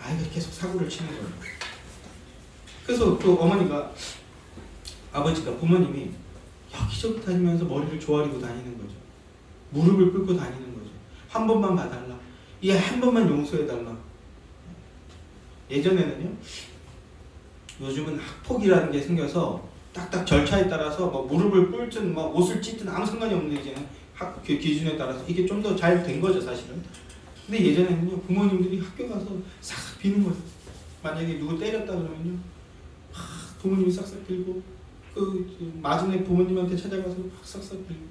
아이가 계속 사고를 치는 거예요. 그래서 그 어머니가, 아버지가, 부모님이 여기저기 다니면서 머리를 조아리고 다니는 거죠. 무릎을 꿇고 다니는 거죠. 한 번만 봐달라. 이 한 번만 용서해달라. 예전에는요, 요즘은 학폭이라는 게 생겨서 딱딱 절차에 따라서 뭐 무릎을 꿇든 뭐 옷을 찢든 아무 상관이 없는데 이제는 학 기준에 따라서 이게 좀 더 잘 된 거죠, 사실은. 근데 예전에는요, 부모님들이 학교 가서 싹싹 비는 거예요. 만약에 누구 때렸다 그러면요, 부모님이 싹싹 빌고 그 마지막에 부모님한테 찾아가서 싹싹 빌고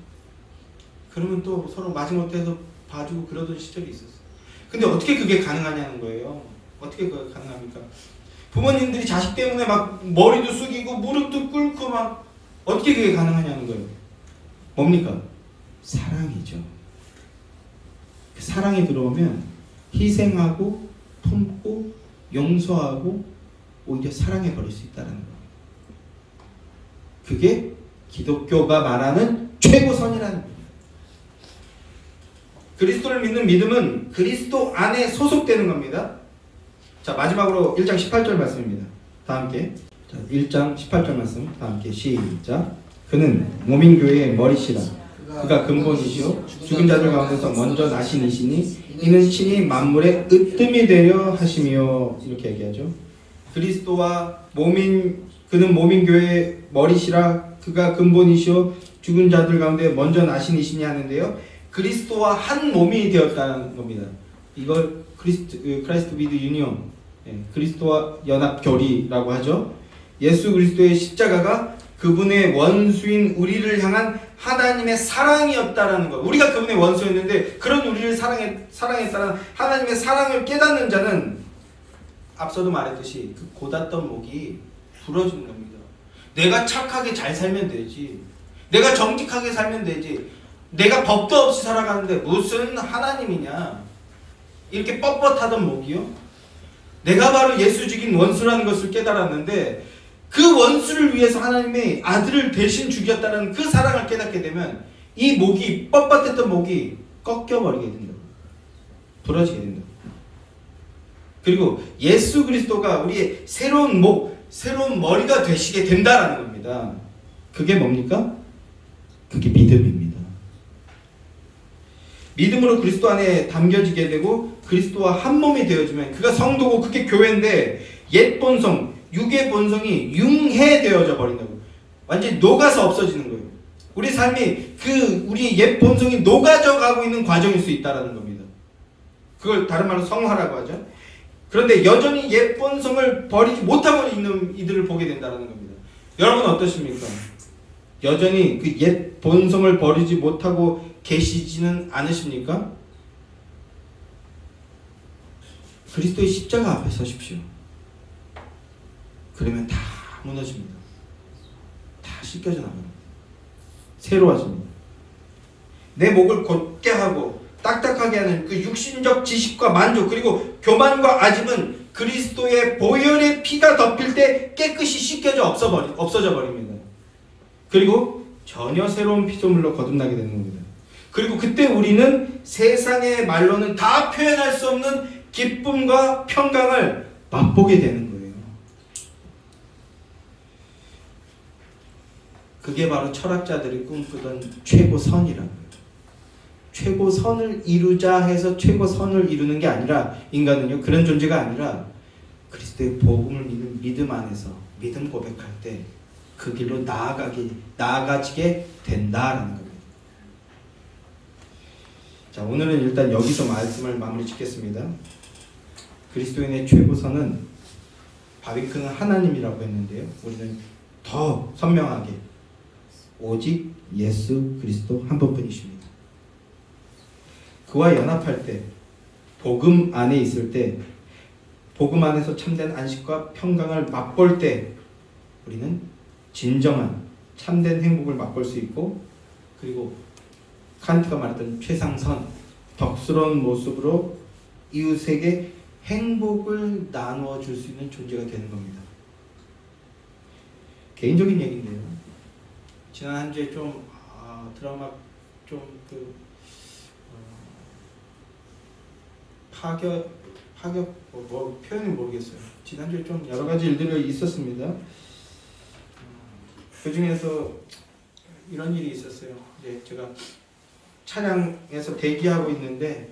그러면 또 서로 마지못해서 봐주고 그러던 시절이 있었어요. 근데 어떻게 그게 가능하냐는 거예요. 어떻게 그게 가능합니까? 부모님들이 자식 때문에 막 머리도 숙이고 무릎도 꿇고 막 어떻게 그게 가능하냐는 거예요. 뭡니까? 사랑이죠. 그 사랑이 들어오면 희생하고 품고 용서하고 오히려 사랑해 버릴 수 있다는 거예요. 그게 기독교가 말하는 최고선이라는 거예요. 그리스도를 믿는 믿음은 그리스도 안에 소속되는 겁니다. 자, 마지막으로 1장 18절 말씀입니다. 다 함께. 자, 1장 18절 말씀 다 함께 시작. 그는 모민교회의 머리시라. 그가 근본이시오 죽은 자들 가운데서 먼저 나신 이시니 이는 친히 만물의 으뜸이 되려 하시며 이렇게 얘기하죠. 그리스도와 그는 모민교회의 머리시라. 그가 근본이시오 죽은 자들 가운데 먼저 나신 이시니 하는데요. 그리스도와 한 몸이 되었다는 겁니다. 이걸 크라이스트 위드 유니온, 그리스도와 연합 교리라고 하죠. 예수 그리스도의 십자가가 그분의 원수인 우리를 향한 하나님의 사랑이었다라는 것. 우리가 그분의 원수였는데 그런 우리를 사랑했다는 하나님의 사랑을 깨닫는 자는 앞서도 말했듯이 그 곧았던 목이 부러지는 겁니다. 내가 착하게 잘 살면 되지. 내가 정직하게 살면 되지. 내가 법도 없이 살아가는데 무슨 하나님이냐. 이렇게 뻣뻣하던 목이요. 내가 바로 예수 죽인 원수라는 것을 깨달았는데 그 원수를 위해서 하나님의 아들을 대신 죽였다는 그 사랑을 깨닫게 되면 이 목이, 뻣뻣했던 목이 꺾여버리게 된다. 부러지게 된다. 그리고 예수 그리스도가 우리의 새로운 목, 새로운 머리가 되시게 된다라는 겁니다. 그게 뭡니까? 그게 믿음입니다. 믿음으로 그리스도 안에 담겨지게 되고 그리스도와 한 몸이 되어지면 그가 성도고 그게 교회인데 옛 본성, 육의 본성이 융해되어져 버린다고. 완전히 녹아서 없어지는 거예요. 우리 삶이 우리 옛 본성이 녹아져 가고 있는 과정일 수 있다는 겁니다. 그걸 다른 말로 성화라고 하죠. 그런데 여전히 옛 본성을 버리지 못하고 있는 이들을 보게 된다는 겁니다. 여러분 어떠십니까? 여전히 그 옛 본성을 버리지 못하고 계시지는 않으십니까? 그리스도의 십자가 앞에 서십시오. 그러면 다 무너집니다. 다 씻겨져 나갑니다. 새로워집니다. 내 목을 곧게 하고 딱딱하게 하는 그 육신적 지식과 만족 그리고 교만과 아집은 그리스도의 보혈의 피가 덮일 때 깨끗이 씻겨져 없어져 버립니다. 그리고 전혀 새로운 피조물로 거듭나게 되는 겁니다. 그리고 그때 우리는 세상의 말로는 다 표현할 수 없는 기쁨과 평강을 맛보게 되는 거예요. 그게 바로 철학자들이 꿈꾸던 최고선이라는 거예요. 최고선을 이루자 해서 최고선을 이루는 게 아니라 인간은요 그런 존재가 아니라 그리스도의 복음을 믿는 믿음 안에서 믿음 고백할 때 그 길로 나아가지게 된다라는 겁니다. 자, 오늘은 일단 여기서 말씀을 마무리 짓겠습니다. 그리스도인의 최고선은 바비크는 하나님이라고 했는데요. 우리는 더 선명하게 오직 예수 그리스도 한 분뿐이십니다. 그와 연합할 때, 복음 안에 있을 때, 복음 안에서 참된 안식과 평강을 맛볼 때 우리는 진정한 참된 행복을 맛볼 수 있고 그리고 칸트가 말했던 최상선, 덕스러운 모습으로 이웃에게 행복을 나누어 줄 수 있는 존재가 되는 겁니다. 개인적인 얘기인데요. 지난 한 주에 좀 드라마 파격 뭐 표현이 모르겠어요. 지난주에 좀 여러 가지 일들이 있었습니다. 그 중에서 이런 일이 있었어요. 이제 제가 차량에서 대기하고 있는데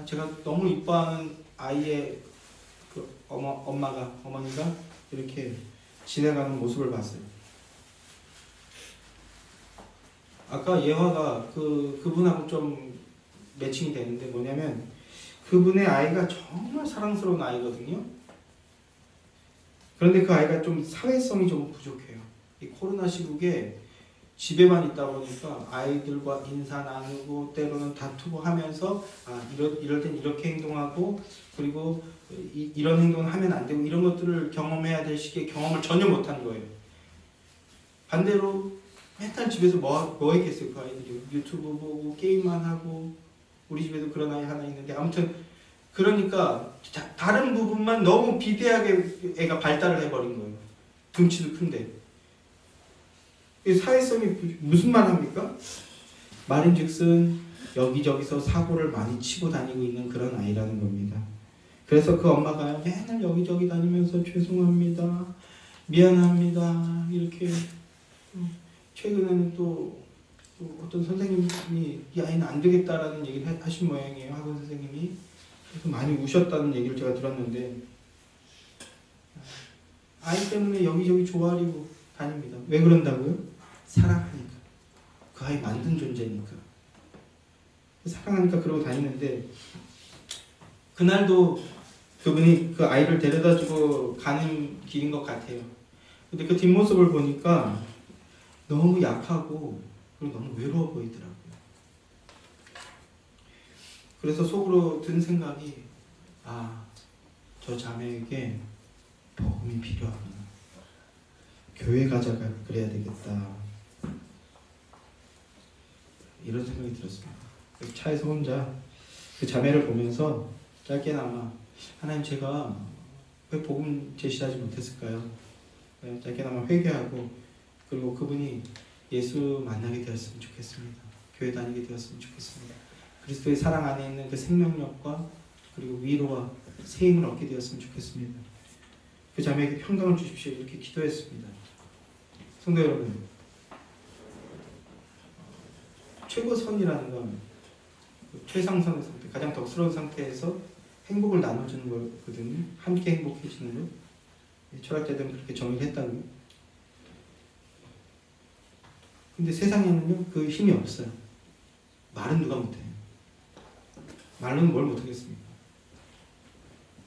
제가 너무 이뻐하는 아이의 그 어머니가 이렇게 지나가는 모습을 봤어요. 아까 예화가 그분하고 좀 매칭이 되는데 뭐냐면 그분의 아이가 정말 사랑스러운 아이거든요. 그런데 그 아이가 좀 사회성이 좀 부족해요. 이 코로나 시국에 집에만 있다 보니까 아이들과 인사 나누고 때로는 다투고 하면서 이럴 땐 이렇게 행동하고 그리고 이런 행동은 하면 안 되고 이런 것들을 경험해야 될 시기에 경험을 전혀 못한 거예요. 반대로 맨날 집에서 뭐 했겠어요. 그 아이들이 유튜브 보고 게임만 하고 우리 집에도 그런 아이 하나 있는데 아무튼 그러니까 다른 부분만 너무 비대하게 애가 발달을 해버린 거예요. 등치도 큰데 사회성이 무슨 말 합니까? 말인즉슨 여기저기서 사고를 많이 치고 다니고 있는 그런 아이라는 겁니다. 그래서 그 엄마가 맨날 여기저기 다니면서 죄송합니다, 미안합니다 이렇게 최근에는 또 어떤 선생님이 이 아이는 안 되겠다라는 얘기를 하신 모양이에요. 학원 선생님이. 그래서 많이 우셨다는 얘기를 제가 들었는데 아이 때문에 여기저기 조아리고 다닙니다. 왜 그런다고요? 사랑하니까. 그 아이 만든 존재니까. 사랑하니까 그러고 다니는데 그날도 그분이 그 아이를 데려다주고 가는 길인 것 같아요. 근데 그 뒷모습을 보니까 너무 약하고 그리고 너무 외로워 보이더라고요. 그래서 속으로 든 생각이 저 자매에게 복음이 필요하구나. 교회 가자가 그래야 되겠다. 이런 생각이 들었습니다. 차에서 혼자 그 자매를 보면서 짧게나마 하나님 제가 왜 복음 제시하지 못했을까요? 짧게나마 회개하고 그리고 그분이 예수 만나게 되었으면 좋겠습니다. 교회 다니게 되었으면 좋겠습니다. 그리스도의 사랑 안에 있는 그 생명력과 그리고 위로와 세임을 얻게 되었으면 좋겠습니다. 그 자매에게 평강을 주십시오. 이렇게 기도했습니다. 성도 여러분, 최고선이라는 건 최상선의 상태, 가장 덕스러운 상태에서 행복을 나눠주는 거거든요. 함께 행복해지는 것. 철학자들은 그렇게 정의를 했다고요. 근데 세상에는요 그 힘이 없어요. 말은 누가 못해요. 말로는 뭘 못하겠습니까?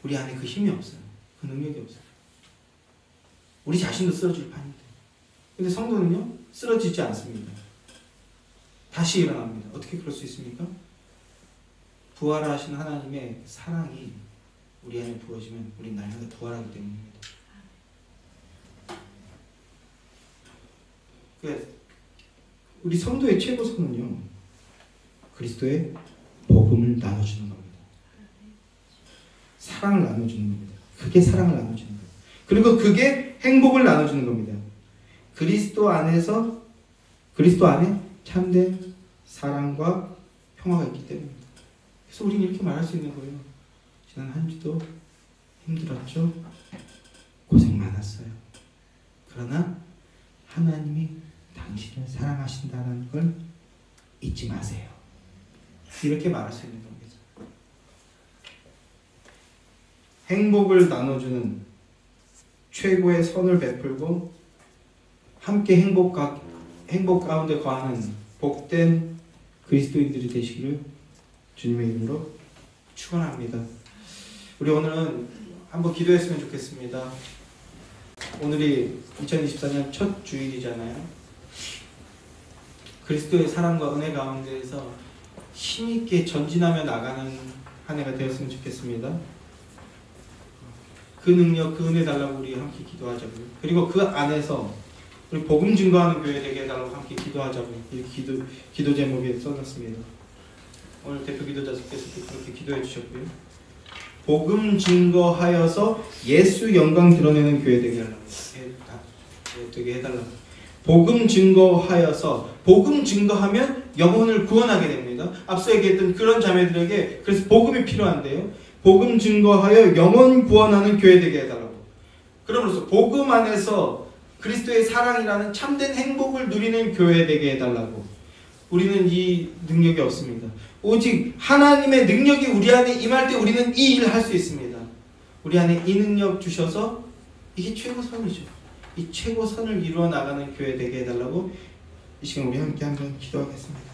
우리 안에 그 힘이 없어요. 그 능력이 없어요. 우리 자신도 쓰러질 판인데. 근데 성도는요 쓰러지지 않습니다. 다시 일어납니다. 어떻게 그럴 수 있습니까? 부활하신 하나님의 사랑이 우리 안에 부어지면 우리 날마다 부활하기 때문입니다. 그러니까 우리 성도의 최고선은요 그리스도의 복음을 나눠주는 겁니다. 사랑을 나눠주는 겁니다. 그게 사랑을 나눠주는 거예요. 그리고 그게 행복을 나눠주는 겁니다. 그리스도 안에 참된 사랑과 평화가 있기 때문입니다. 그래서 우리는 이렇게 말할 수 있는 거예요. 지난 한 주도 힘들었죠? 고생 많았어요. 그러나 하나님이 당신을 사랑하신다는 걸 잊지 마세요. 이렇게 말할 수 있는 겁니다. 행복을 나눠주는 최고의 선을 베풀고 함께 행복 가운데 거하는 복된 그리스도인들이 되시기를 주님의 이름으로 축원합니다. 우리 오늘은 한번 기도했으면 좋겠습니다. 오늘이 2024년 첫 주일이잖아요. 그리스도의 사랑과 은혜 가운데에서 힘있게 전진하며 나가는 한 해가 되었으면 좋겠습니다. 그 능력, 그 은혜 달라고 우리 함께 기도하자고요. 그리고 그 안에서 우리 복음 증거하는 교회 되게 해달라고 함께 기도하자고요. 이 기도 제목에 써놨습니다. 오늘 대표 기도자께서도 그렇게 기도해 주셨고요. 복음 증거하여서 예수 영광 드러내는 교회 되게 해달라고. 복음 증거하여서, 복음 증거하면 영혼을 구원하게 됩니다. 앞서 얘기했던 그런 자매들에게 그래서 복음이 필요한데요. 복음 증거하여 영혼 구원하는 교회 되게 해달라고. 그러므로서 복음 안에서 그리스도의 사랑이라는 참된 행복을 누리는 교회 되게 해달라고. 우리는 이 능력이 없습니다. 오직 하나님의 능력이 우리 안에 임할 때 우리는 이 일을 할 수 있습니다. 우리 안에 이 능력 주셔서 이게 최고선이죠. 이 최고선을 이루어 나가는 교회 되게 해달라고 이 시간 우리 함께 한번 기도하겠습니다.